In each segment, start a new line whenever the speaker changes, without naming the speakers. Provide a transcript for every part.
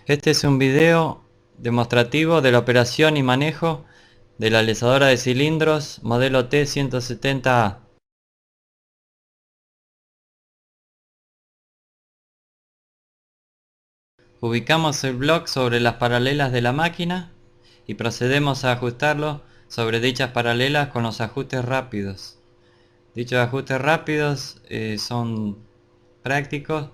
Este es un video demostrativo de la operación y manejo de la alisadora de cilindros modelo T170A. Ubicamos el block sobre las paralelas de la máquina y procedemos a ajustarlo sobre dichas paralelas con los ajustes rápidos. Dichos ajustes rápidos son prácticos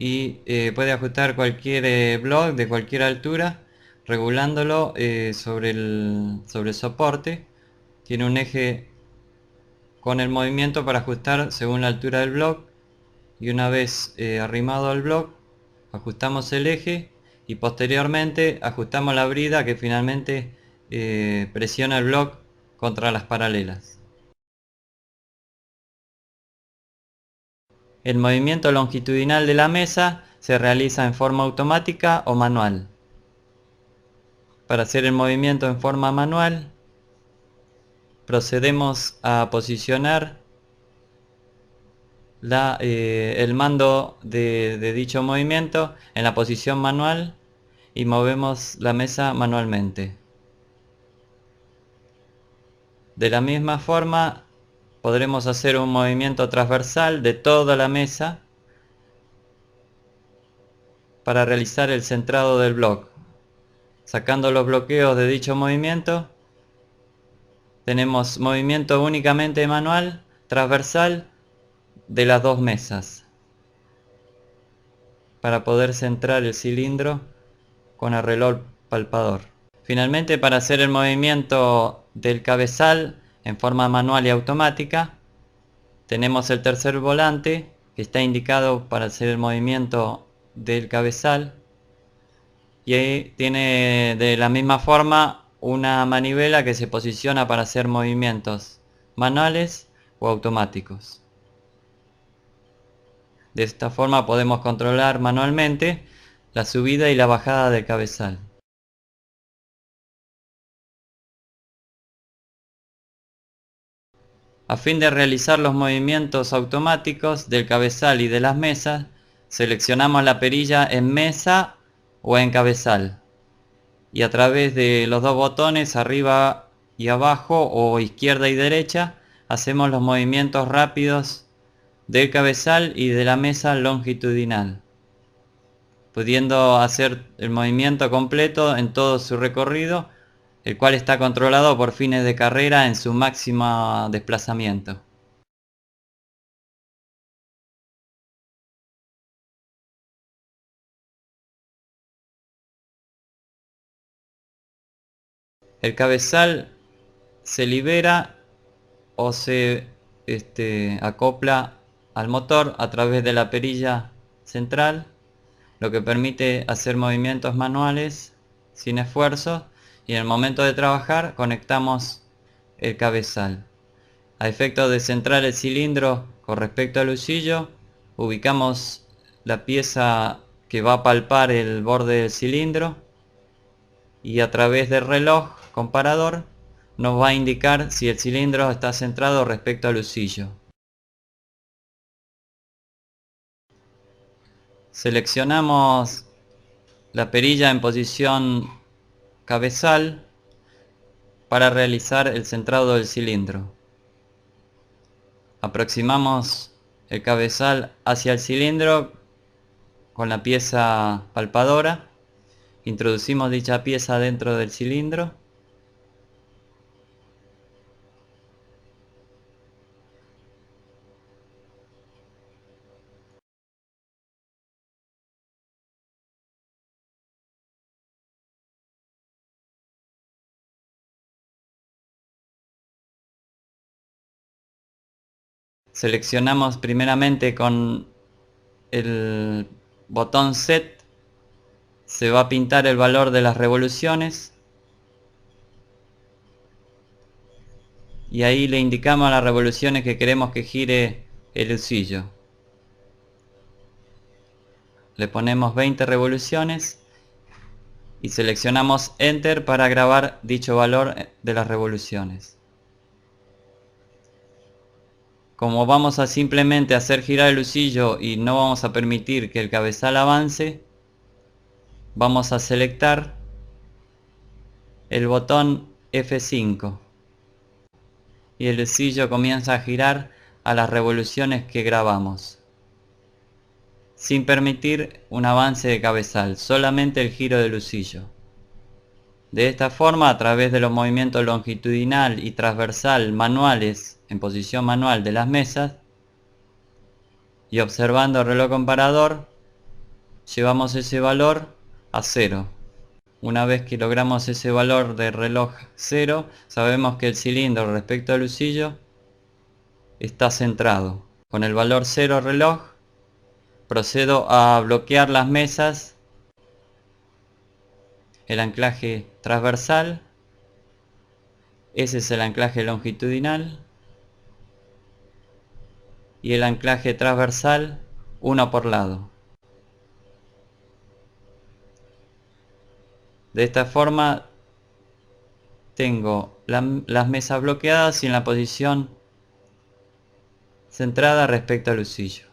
y puede ajustar cualquier block de cualquier altura regulándolo sobre el soporte. Tiene un eje con el movimiento para ajustar según la altura del block, y una vez arrimado al block ajustamos el eje y posteriormente ajustamos la brida que finalmente presiona el block contra las paralelas. El movimiento longitudinal de la mesa se realiza en forma automática o manual. Para hacer el movimiento en forma manual, procedemos a posicionar el mando de dicho movimiento en la posición manual y movemos la mesa manualmente. De la misma forma podremos hacer un movimiento transversal de toda la mesa para realizar el centrado del bloque. Sacando los bloqueos de dicho movimiento, tenemos movimiento únicamente manual, transversal de las dos mesas, para poder centrar el cilindro con el reloj palpador. Finalmente, para hacer el movimiento del cabezal en forma manual y automática, tenemos el tercer volante que está indicado para hacer el movimiento del cabezal, y ahí tiene de la misma forma una manivela que se posiciona para hacer movimientos manuales o automáticos. De esta forma podemos controlar manualmente la subida y la bajada del cabezal. A fin de realizar los movimientos automáticos del cabezal y de las mesas, seleccionamos la perilla en mesa o en cabezal, y a través de los dos botones arriba y abajo o izquierda y derecha hacemos los movimientos rápidos del cabezal y de la mesa longitudinal, pudiendo hacer el movimiento completo en todo su recorrido, el cual está controlado por fines de carrera en su máximo desplazamiento. El cabezal se libera o se acopla al motor a través de la perilla central, lo que permite hacer movimientos manuales sin esfuerzo, y en el momento de trabajar conectamos el cabezal. A efecto de centrar el cilindro con respecto al husillo, ubicamos la pieza que va a palpar el borde del cilindro, y a través del reloj comparador nos va a indicar si el cilindro está centrado respecto al husillo. Seleccionamos la perilla en posición cabezal para realizar el centrado del cilindro. Aproximamos el cabezal hacia el cilindro con la pieza palpadora. Introducimos dicha pieza dentro del cilindro. Seleccionamos primeramente con el botón Set. Se va a pintar el valor de las revoluciones y ahí le indicamos las revoluciones que queremos que gire el husillo. Le ponemos 20 revoluciones y seleccionamos Enter para grabar dicho valor de las revoluciones. Como vamos a simplemente hacer girar el husillo y no vamos a permitir que el cabezal avance, vamos a selectar el botón F5 y el lucillo comienza a girar a las revoluciones que grabamos, sin permitir un avance de cabezal, solamente el giro del lucillo. De esta forma, a través de los movimientos longitudinal y transversal manuales en posición manual de las mesas y observando el reloj comparador, llevamos ese valor a 0. Una vez que logramos ese valor de reloj 0, sabemos que el cilindro respecto al lucillo está centrado. Con el valor 0 reloj, procedo a bloquear las mesas, el anclaje transversal, ese es el anclaje longitudinal, y el anclaje transversal, uno por lado. De esta forma tengo las mesas bloqueadas y en la posición centrada respecto al lucillo.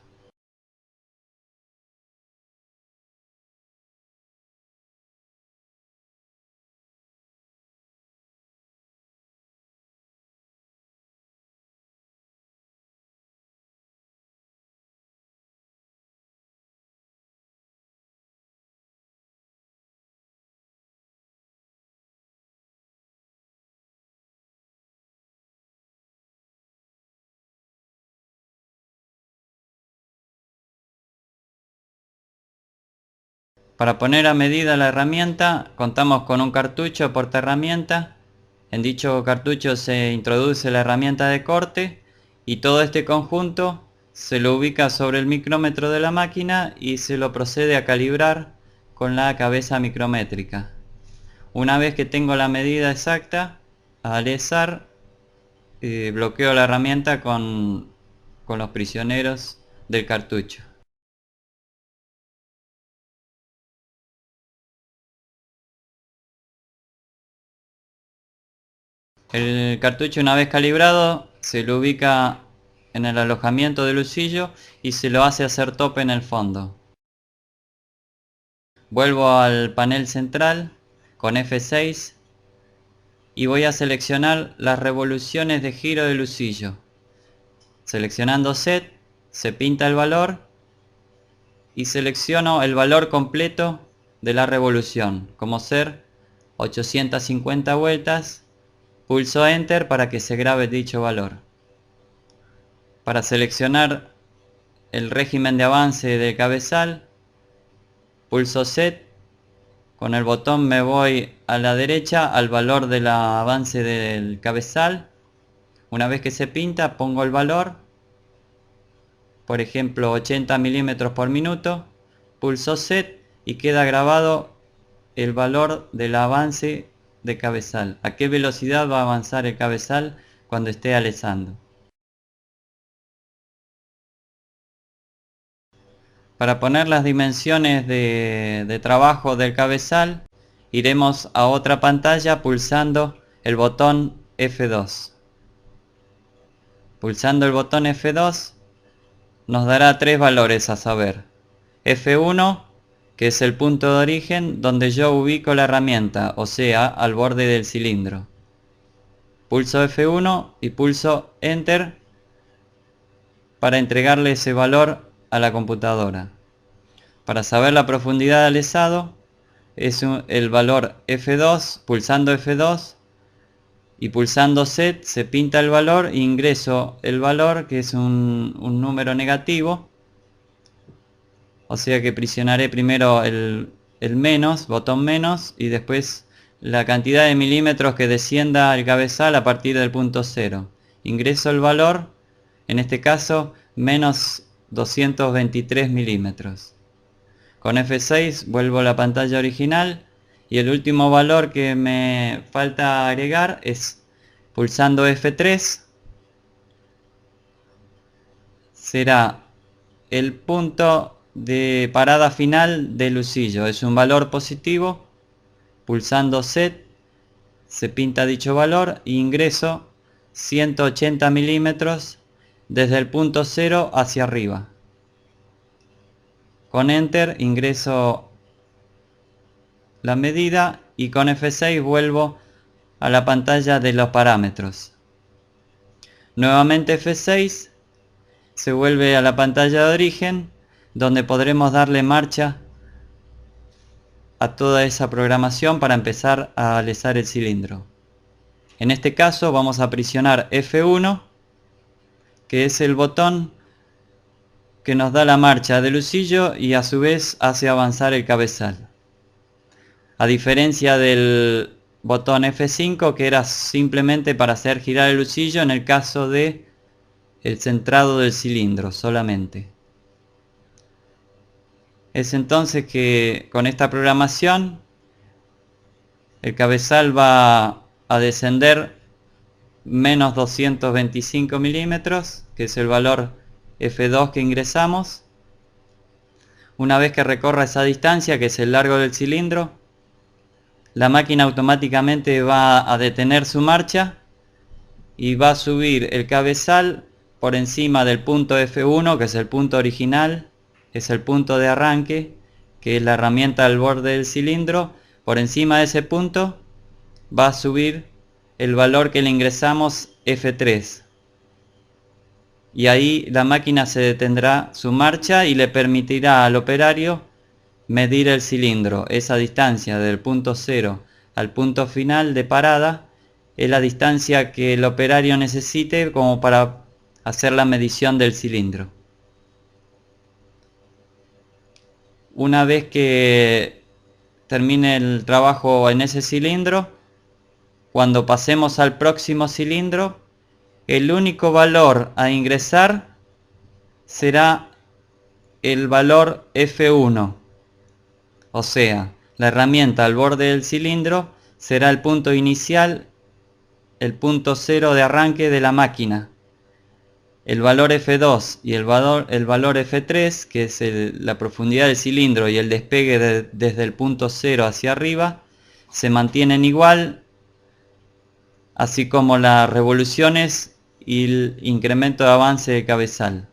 Para poner a medida la herramienta, contamos con un cartucho portaherramienta. En dicho cartucho se introduce la herramienta de corte y todo este conjunto se lo ubica sobre el micrómetro de la máquina y se lo procede a calibrar con la cabeza micrométrica. Una vez que tengo la medida exacta, al izar, bloqueo la herramienta con los prisioneros del cartucho. El cartucho, una vez calibrado, se lo ubica en el alojamiento del lucillo y se lo hace hacer tope en el fondo. Vuelvo al panel central con F6 y voy a seleccionar las revoluciones de giro del lucillo. Seleccionando Set, se pinta el valor y selecciono el valor completo de la revolución, como ser 850 vueltas. Pulso Enter para que se grabe dicho valor. Para seleccionar el régimen de avance del cabezal, pulso Set. Con el botón me voy a la derecha al valor del avance del cabezal. Una vez que se pinta, pongo el valor, por ejemplo 80 milímetros por minuto. Pulso Set y queda grabado el valor del avance de cabezal. A qué velocidad va a avanzar el cabezal cuando esté alisando. Para poner las dimensiones de trabajo del cabezal, iremos a otra pantalla pulsando el botón F2. Pulsando el botón F2 nos dará tres valores a saber. F1, que es el punto de origen donde yo ubico la herramienta, o sea, al borde del cilindro. Pulso F1 y pulso Enter para entregarle ese valor a la computadora. Para saber la profundidad de alisado es el valor F2, pulsando F2 y pulsando Set se pinta el valor e ingreso el valor, que es un número negativo, o sea que presionaré primero el menos, botón menos, y después la cantidad de milímetros que descienda el cabezal a partir del punto 0. Ingreso el valor, en este caso menos 223 milímetros. Con F6 vuelvo a la pantalla original y el último valor que me falta agregar es pulsando F3. Será el punto de parada final del lucillo. Es un valor positivo. Pulsando Set se pinta dicho valor e ingreso 180 milímetros desde el punto 0 hacia arriba. Con Enter ingreso la medida y con F6 vuelvo a la pantalla de los parámetros. Nuevamente F6, se vuelve a la pantalla de origen, donde podremos darle marcha a toda esa programación para empezar a alisar el cilindro. En este caso vamos a presionar F1, que es el botón que nos da la marcha del lucillo y a su vez hace avanzar el cabezal. A diferencia del botón F5, que era simplemente para hacer girar el lucillo en el caso de el centrado del cilindro solamente. Es entonces que con esta programación el cabezal va a descender menos 225 milímetros, que es el valor F2 que ingresamos. Una vez que recorra esa distancia, que es el largo del cilindro, la máquina automáticamente va a detener su marcha y va a subir el cabezal por encima del punto F1, que es el punto original, es el punto de arranque, que es la herramienta al borde del cilindro. Por encima de ese punto va a subir el valor que le ingresamos, F3. Y ahí la máquina se detendrá su marcha y le permitirá al operario medir el cilindro. Esa distancia del punto 0 al punto final de parada es la distancia que el operario necesite como para hacer la medición del cilindro. Una vez que termine el trabajo en ese cilindro, cuando pasemos al próximo cilindro, el único valor a ingresar será el valor F1. O sea, la herramienta al borde del cilindro será el punto inicial, el punto 0 de arranque de la máquina. El valor F2 y el valor F3, que es la profundidad del cilindro y el despegue desde el punto 0 hacia arriba, se mantienen igual, así como las revoluciones y el incremento de avance de cabezal.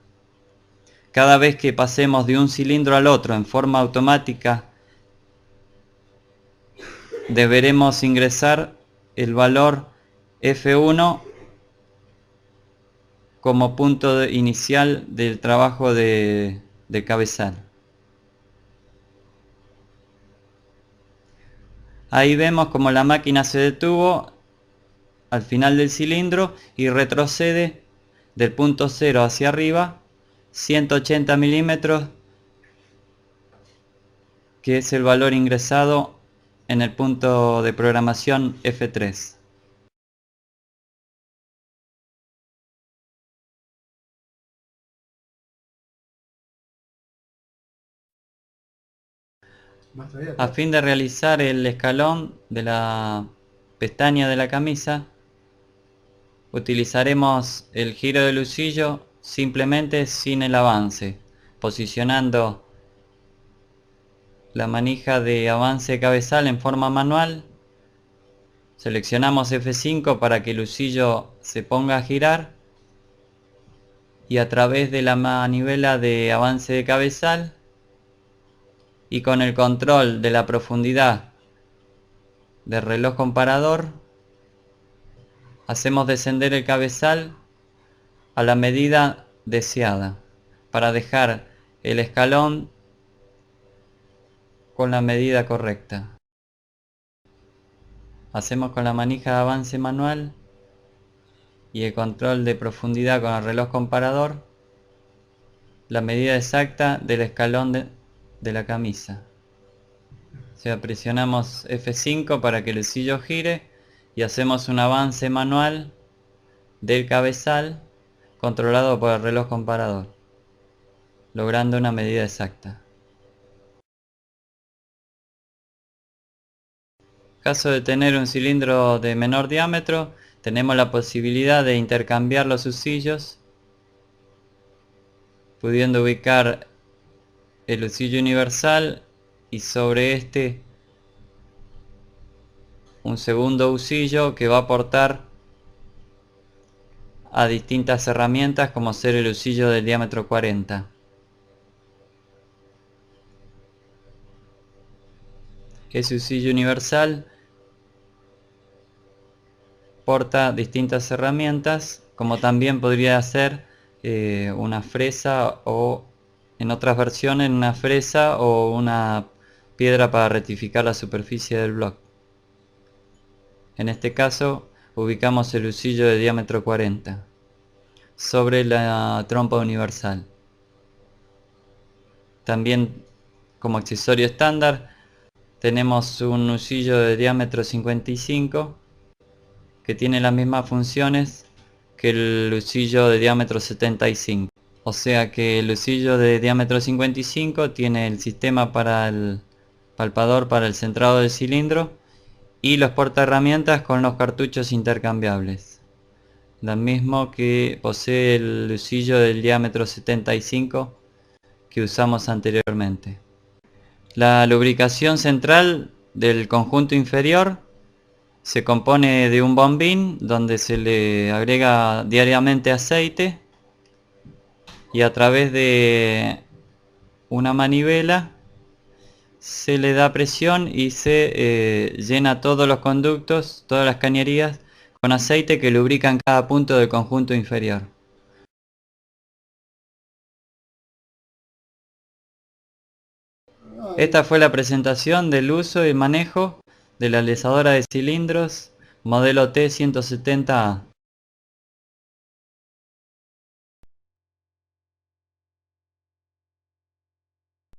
Cada vez que pasemos de un cilindro al otro en forma automática, deberemos ingresar el valor F1 como punto inicial del trabajo de cabezal. Ahí vemos como la máquina se detuvo al final del cilindro y retrocede del punto 0 hacia arriba 180 milímetros, que es el valor ingresado en el punto de programación F3. A fin de realizar el escalón de la pestaña de la camisa, utilizaremos el giro del lucillo simplemente sin el avance, posicionando la manija de avance cabezal en forma manual. Seleccionamos F5 para que el lucillo se ponga a girar y a través de la manivela de avance de cabezal y con el control de la profundidad del reloj comparador hacemos descender el cabezal a la medida deseada para dejar el escalón con la medida correcta. Hacemos con la manija de avance manual y el control de profundidad con el reloj comparador la medida exacta del escalón de la camisa. O sea, presionamos F5 para que el lucillo gire y hacemos un avance manual del cabezal controlado por el reloj comparador, logrando una medida exacta. En caso de tener un cilindro de menor diámetro, tenemos la posibilidad de intercambiar los lucillos, pudiendo ubicar el lucillo universal y sobre este un segundo lucillo que va a aportar a distintas herramientas, como ser el lucillo del diámetro 40. Ese usillo universal porta distintas herramientas, como también podría ser una fresa, o en otras versiones una fresa o una piedra para rectificar la superficie del bloque. En este caso ubicamos el usillo de diámetro 40 sobre la trompa universal. También, como accesorio estándar, tenemos un usillo de diámetro 55 que tiene las mismas funciones que el usillo de diámetro 75. O sea que el usillo de diámetro 55 tiene el sistema para el palpador para el centrado del cilindro y los portaherramientas con los cartuchos intercambiables, lo mismo que posee el usillo del diámetro 75 que usamos anteriormente. La lubricación central del conjunto inferior se compone de un bombín donde se le agrega diariamente aceite y a través de una manivela se le da presión y se llena todos los conductos, todas las cañerías con aceite que lubrican cada punto del conjunto inferior. Esta fue la presentación del uso y manejo de la alisadora de cilindros modelo T170A.